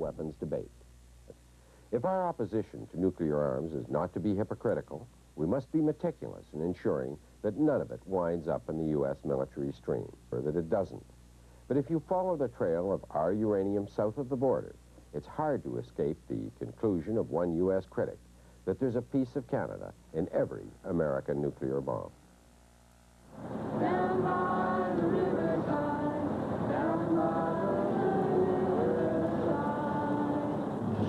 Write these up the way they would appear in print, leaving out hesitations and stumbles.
weapons debate. If our opposition to nuclear arms is not to be hypocritical, we must be meticulous in ensuring that none of it winds up in the U.S. military stream, or that it doesn't. But if you follow the trail of our uranium south of the border, it's hard to escape the conclusion of one U.S. critic that there's a piece of Canada in every American nuclear bomb. Down by the riverside, down by the riverside.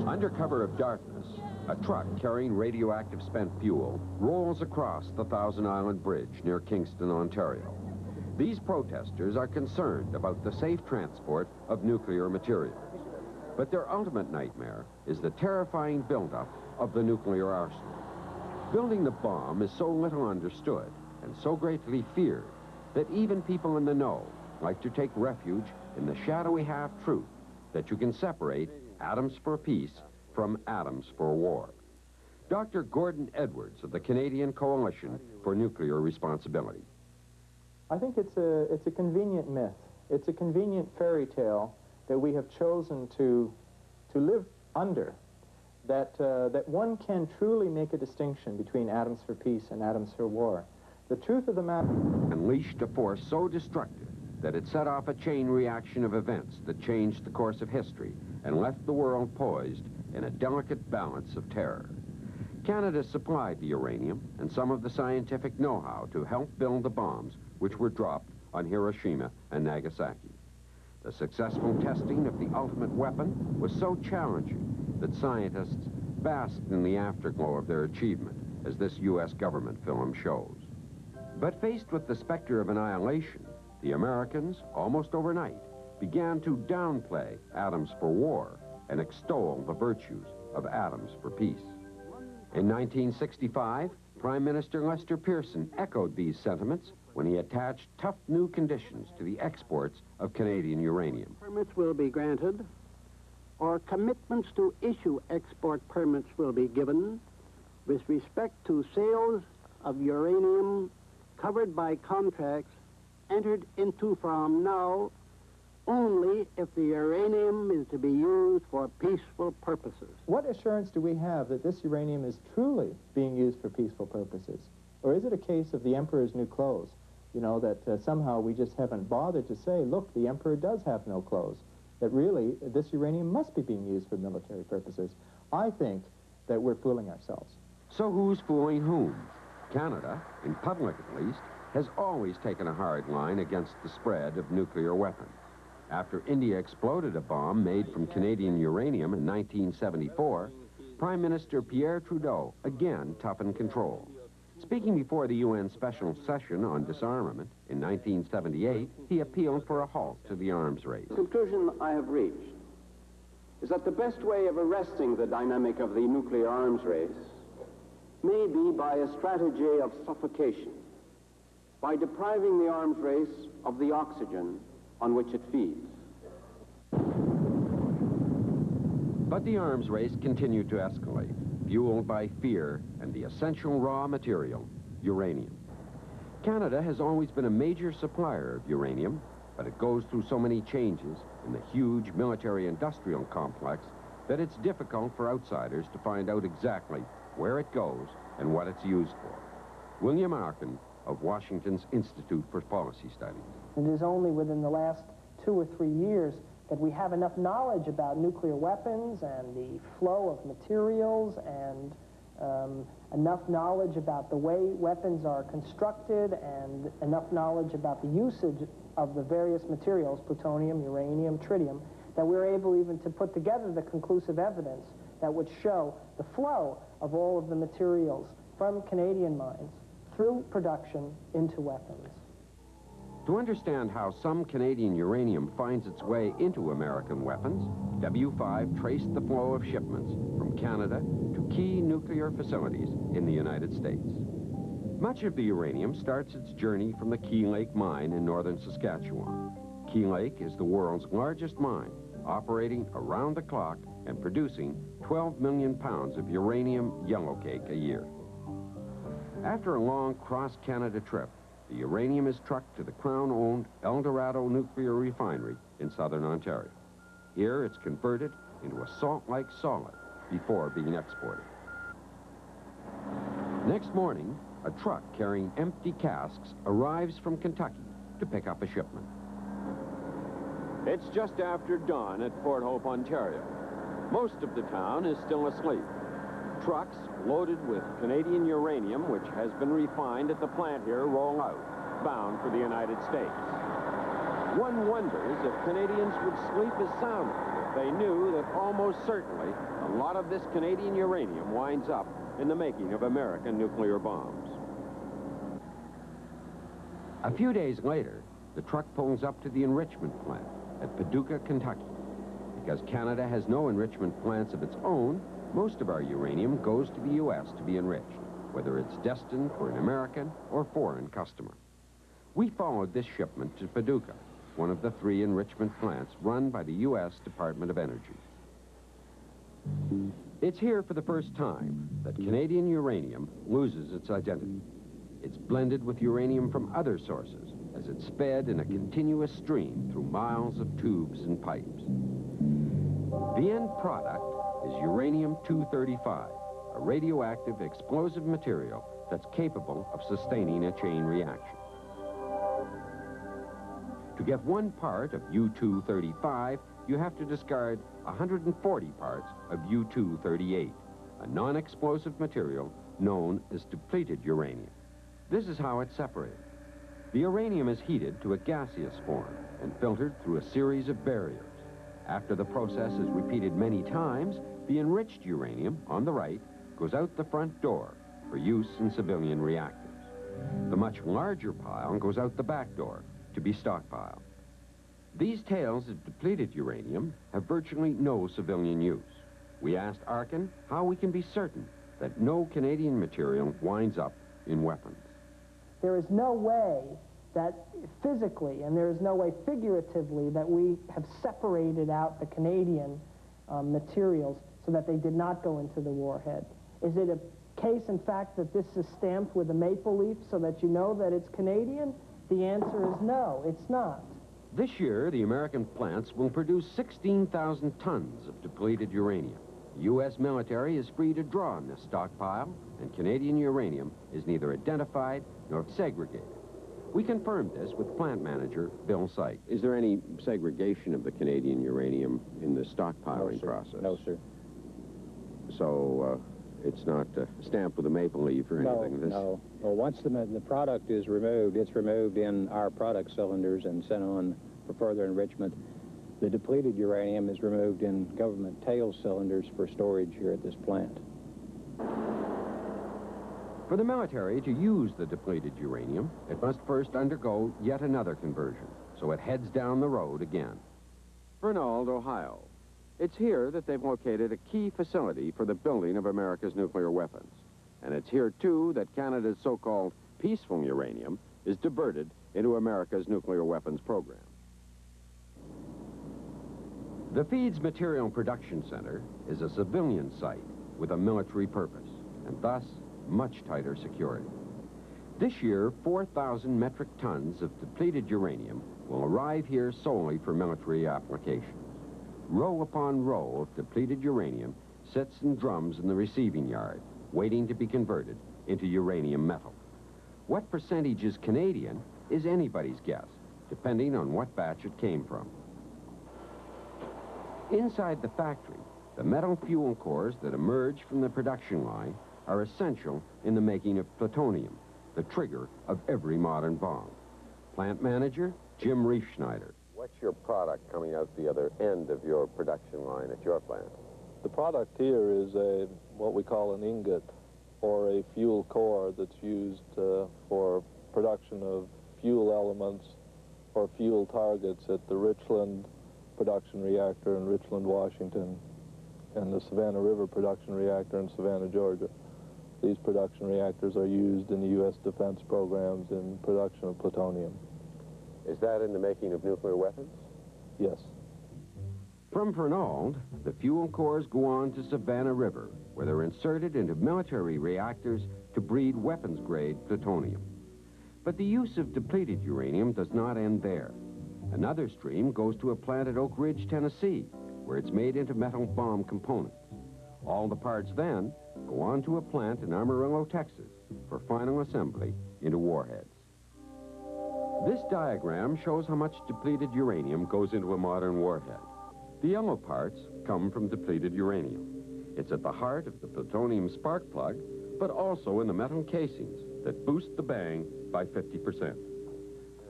Under cover of darkness, a truck carrying radioactive spent fuel rolls across the Thousand Island Bridge near Kingston, Ontario. These protesters are concerned about the safe transport of nuclear material. But their ultimate nightmare is the terrifying buildup of the nuclear arsenal. Building the bomb is so little understood and so greatly feared that even people in the know like to take refuge in the shadowy half-truth that you can separate atoms for peace from atoms for war. Dr. Gordon Edwards of the Canadian Coalition for Nuclear Responsibility. I think it's a convenient myth. It's a convenient fairy tale that we have chosen to live under, that one can truly make a distinction between atoms for peace and atoms for war. The truth of the matter... Unleashed a force so destructive that it set off a chain reaction of events that changed the course of history and left the world poised in a delicate balance of terror. Canada supplied the uranium and some of the scientific know-how to help build the bombs which were dropped on Hiroshima and Nagasaki. The successful testing of the ultimate weapon was so challenging that scientists basked in the afterglow of their achievement, as this U.S. government film shows. But faced with the specter of annihilation, the Americans, almost overnight, began to downplay atoms for war and extol the virtues of atoms for peace. In 1965, Prime Minister Lester Pearson echoed these sentiments when he attached tough new conditions to the exports of Canadian uranium. Permits will be granted, or commitments to issue export permits will be given with respect to sales of uranium covered by contracts entered into from now only if the uranium is to be used for peaceful purposes. What assurance do we have that this uranium is truly being used for peaceful purposes? Or is it a case of the emperor's new clothes? You know, that somehow we just haven't bothered to say, look, the emperor does have no clothes. That really, this uranium must be being used for military purposes. I think that we're fooling ourselves. So who's fooling whom? Canada, in public at least, has always taken a hard line against the spread of nuclear weapons. After India exploded a bomb made from Canadian uranium in 1974, Prime Minister Pierre Trudeau again toughened control. Speaking before the UN Special Session on Disarmament in 1978, he appealed for a halt to the arms race. The conclusion I have reached is that the best way of arresting the dynamic of the nuclear arms race may be by a strategy of suffocation, by depriving the arms race of the oxygen on which it feeds. But the arms race continued to escalate, fueled by fear and the essential raw material, uranium. Canada has always been a major supplier of uranium, but it goes through so many changes in the huge military-industrial complex that it's difficult for outsiders to find out exactly where it goes and what it's used for. William Arkin of Washington's Institute for Policy Studies. It is only within the last 2 or 3 years that we have enough knowledge about nuclear weapons and the flow of materials and enough knowledge about the way weapons are constructed and enough knowledge about the usage of the various materials, plutonium, uranium, tritium, that we're able even to put together the conclusive evidence that would show the flow of all of the materials from Canadian mines through production into weapons. To understand how some Canadian uranium finds its way into American weapons, W5 traced the flow of shipments from Canada to key nuclear facilities in the United States. Much of the uranium starts its journey from the Key Lake mine in northern Saskatchewan. Key Lake is the world's largest mine, operating around the clock and producing 12 million pounds of uranium yellowcake a year. After a long cross-Canada trip, the uranium is trucked to the Crown-owned El Dorado Nuclear Refinery in southern Ontario. Here it's converted into a salt-like solid before being exported. Next morning, a truck carrying empty casks arrives from Kentucky to pick up a shipment. It's just after dawn at Fort Hope, Ontario. Most of the town is still asleep. Trucks loaded with Canadian uranium, which has been refined at the plant here, roll out, bound for the United States. One wonders if Canadians would sleep as soundly if they knew that almost certainly a lot of this Canadian uranium winds up in the making of American nuclear bombs. A few days later, the truck pulls up to the enrichment plant at Paducah, Kentucky. Because Canada has no enrichment plants of its own, most of our uranium goes to the U.S. to be enriched, whether it's destined for an American or foreign customer. We followed this shipment to Paducah, one of the 3 enrichment plants run by the U.S. Department of Energy. It's here for the first time that Canadian uranium loses its identity. It's blended with uranium from other sources as it's fed in a continuous stream through miles of tubes and pipes. The end product is uranium-235, a radioactive explosive material that's capable of sustaining a chain reaction. To get 1 part of U-235, you have to discard 140 parts of U-238, a non-explosive material known as depleted uranium. This is how it's separated. The uranium is heated to a gaseous form and filtered through a series of barriers. After the process is repeated many times, the enriched uranium, on the right, goes out the front door for use in civilian reactors. The much larger pile goes out the back door to be stockpiled. These tails of depleted uranium have virtually no civilian use. We asked Arkin how we can be certain that no Canadian material winds up in weapons. There is no way that physically, and there is no way figuratively, that we have separated out the Canadian materials so that they did not go into the warhead. Is it a case, in fact, that this is stamped with a maple leaf so that you know that it's Canadian? The answer is no, it's not. This year, the American plants will produce 16,000 tons of depleted uranium. The U.S. military is free to draw on this stockpile, and Canadian uranium is neither identified nor segregated. We confirmed this with plant manager Bill Sykes. Is there any segregation of the Canadian uranium in the stockpiling process? No, sir. So it's not stamped with a maple leaf or anything? No. Well, once the product is removed, it's removed in our product cylinders and sent on for further enrichment. The depleted uranium is removed in government tail cylinders for storage here at this plant. For the military to use the depleted uranium, it must first undergo yet another conversion, so it heads down the road again. Fernald, Ohio. It's here that they've located a key facility for the building of America's nuclear weapons. And it's here, too, that Canada's so-called peaceful uranium is diverted into America's nuclear weapons program. The Feeds Material Production Center is a civilian site with a military purpose, and thus much tighter security. This year, 4,000 metric tons of depleted uranium will arrive here solely for military applications. Row upon row of depleted uranium sits in drums in the receiving yard, waiting to be converted into uranium metal. What percentage is Canadian is anybody's guess, depending on what batch it came from. Inside the factory, the metal fuel cores that emerge from the production line are essential in the making of plutonium, the trigger of every modern bomb. Plant manager, Jim Riefschneider. What's your product coming out the other end of your production line at your plant? The product here is what we call an ingot, or a fuel core that's used for production of fuel elements or fuel targets at the Richland production reactor in Richland, Washington, and the Savannah River production reactor in Savannah, Georgia. These production reactors are used in the U.S. defense programs in production of plutonium. Is that in the making of nuclear weapons? Yes. From Fernald, the fuel cores go on to Savannah River, where they're inserted into military reactors to breed weapons-grade plutonium. But the use of depleted uranium does not end there. Another stream goes to a plant at Oak Ridge, Tennessee, where it's made into metal bomb components. All the parts then go on to a plant in Amarillo, Texas, for final assembly into warheads. This diagram shows how much depleted uranium goes into a modern warhead. The yellow parts come from depleted uranium. It's at the heart of the plutonium spark plug, but also in the metal casings that boost the bang by 50%.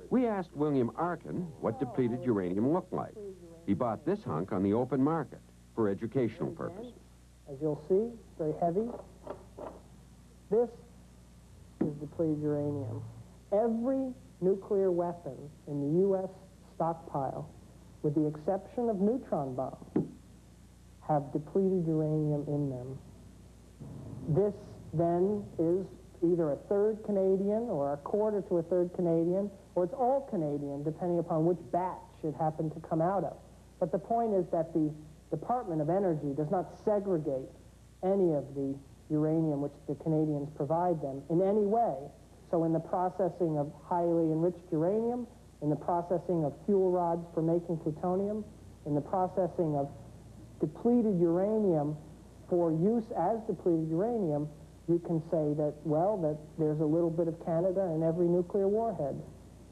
We asked William Arkin what depleted uranium looked like. He bought this hunk on the open market for educational purposes. As you'll see, very heavy. This is depleted uranium. Every nuclear weapon in the U.S. stockpile, with the exception of neutron bombs, have depleted uranium in them. This then is either a third Canadian or a quarter to a third Canadian, or it's all Canadian, depending upon which batch it happened to come out of. But the point is that the Department of Energy does not segregate any of the uranium which the Canadians provide them in any way. So in the processing of highly enriched uranium, in the processing of fuel rods for making plutonium, in the processing of depleted uranium for use as depleted uranium, you can say that, well, that there's a little bit of Canada in every nuclear warhead.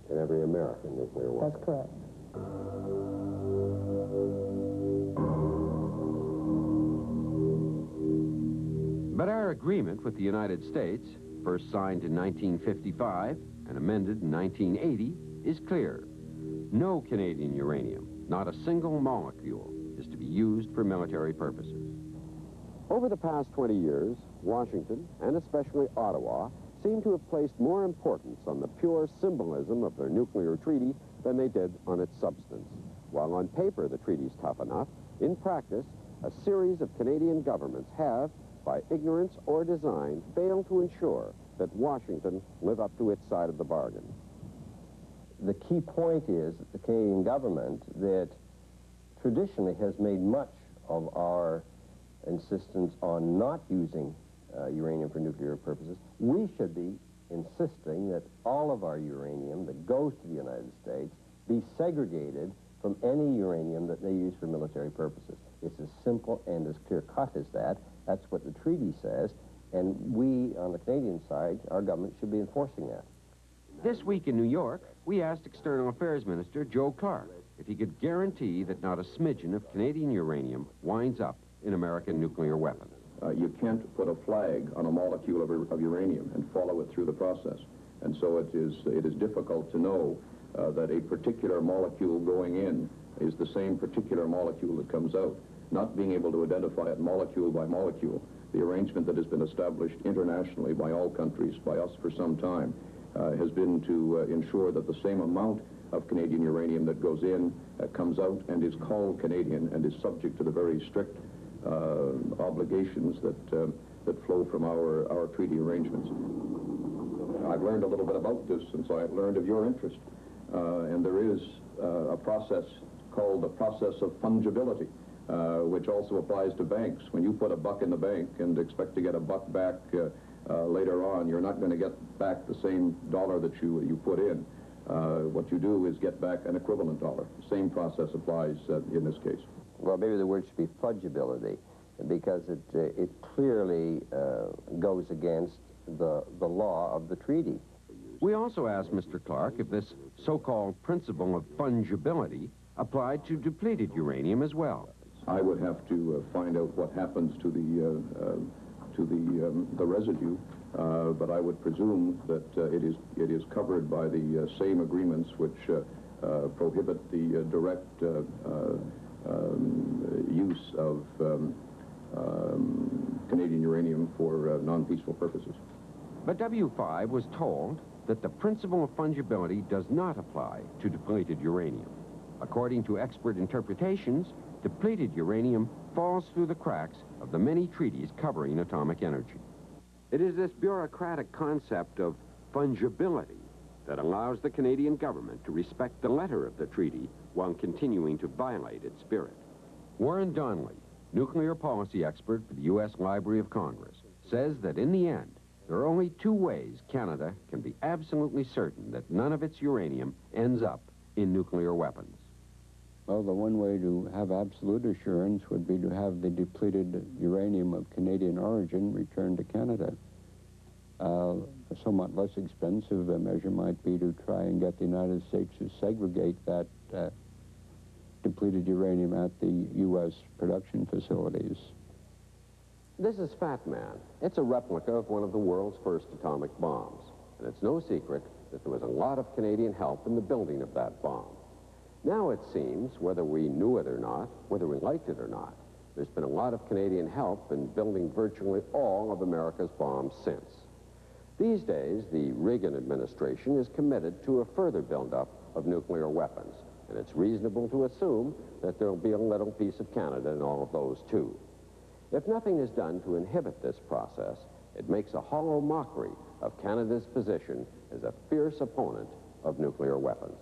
In every American nuclear warhead. That's correct. But our agreement with the United States, first signed in 1955 and amended in 1980, is clear. No Canadian uranium, not a single molecule, is to be used for military purposes. Over the past 20 years, Washington, and especially Ottawa, seem to have placed more importance on the pure symbolism of their nuclear treaty than they did on its substance. While on paper the treaty's tough enough, in practice, a series of Canadian governments have, by ignorance or design, failed to ensure that Washington live up to its side of the bargain. The key point is that the Canadian government that traditionally has made much of our insistence on not using uranium for nuclear purposes, we should be insisting that all of our uranium that goes to the United States be segregated from any uranium that they use for military purposes. It's as simple and as clear-cut as that. That's what the treaty says, and we, on the Canadian side, our government should be enforcing that. This week in New York, we asked External Affairs Minister Joe Clark if he could guarantee that not a smidgen of Canadian uranium winds up in American nuclear weapons. You can't put a flag on a molecule of uranium and follow it through the process. And so it is difficult to know that a particular molecule going in is the same particular molecule that comes out. Not being able to identify it molecule by molecule, the arrangement that has been established internationally by all countries, by us for some time, has been to ensure that the same amount of Canadian uranium that goes in comes out and is called Canadian and is subject to the very strict obligations that flow from our treaty arrangements. I've learned a little bit about this, and so I've learned of your interest. And there is a process called the process of fungibility, which also applies to banks. When you put a buck in the bank and expect to get a buck back later on, you're not going to get back the same dollar that you put in. What you do is get back an equivalent dollar. The same process applies in this case. Well, maybe the word should be fudgeability, because it clearly goes against the law of the treaty. We also asked Mr. Clark if this so-called principle of fungibility applied to depleted uranium as well. I would have to find out what happens to the residue, but I would presume that it is covered by the same agreements which prohibit the direct use of Canadian uranium for non-peaceful purposes. But W5 was told that the principle of fungibility does not apply to depleted uranium. According to expert interpretations, depleted uranium falls through the cracks of the many treaties covering atomic energy. It is this bureaucratic concept of fungibility that allows the Canadian government to respect the letter of the treaty while continuing to violate its spirit. Warren Donnelly, nuclear policy expert for the U.S. Library of Congress, says that in the end, there are only two ways Canada can be absolutely certain that none of its uranium ends up in nuclear weapons. Well, the one way to have absolute assurance would be to have the depleted uranium of Canadian origin returned to Canada. A somewhat less expensive measure might be to try and get the United States to segregate that depleted uranium at the U.S. production facilities. This is Fat Man. It's a replica of one of the world's first atomic bombs. And it's no secret that there was a lot of Canadian help in the building of that bomb. Now it seems, whether we knew it or not, whether we liked it or not, there's been a lot of Canadian help in building virtually all of America's bombs since. These days, the Reagan administration is committed to a further buildup of nuclear weapons, and it's reasonable to assume that there'll be a little piece of Canada in all of those too. If nothing is done to inhibit this process, it makes a hollow mockery of Canada's position as a fierce opponent of nuclear weapons.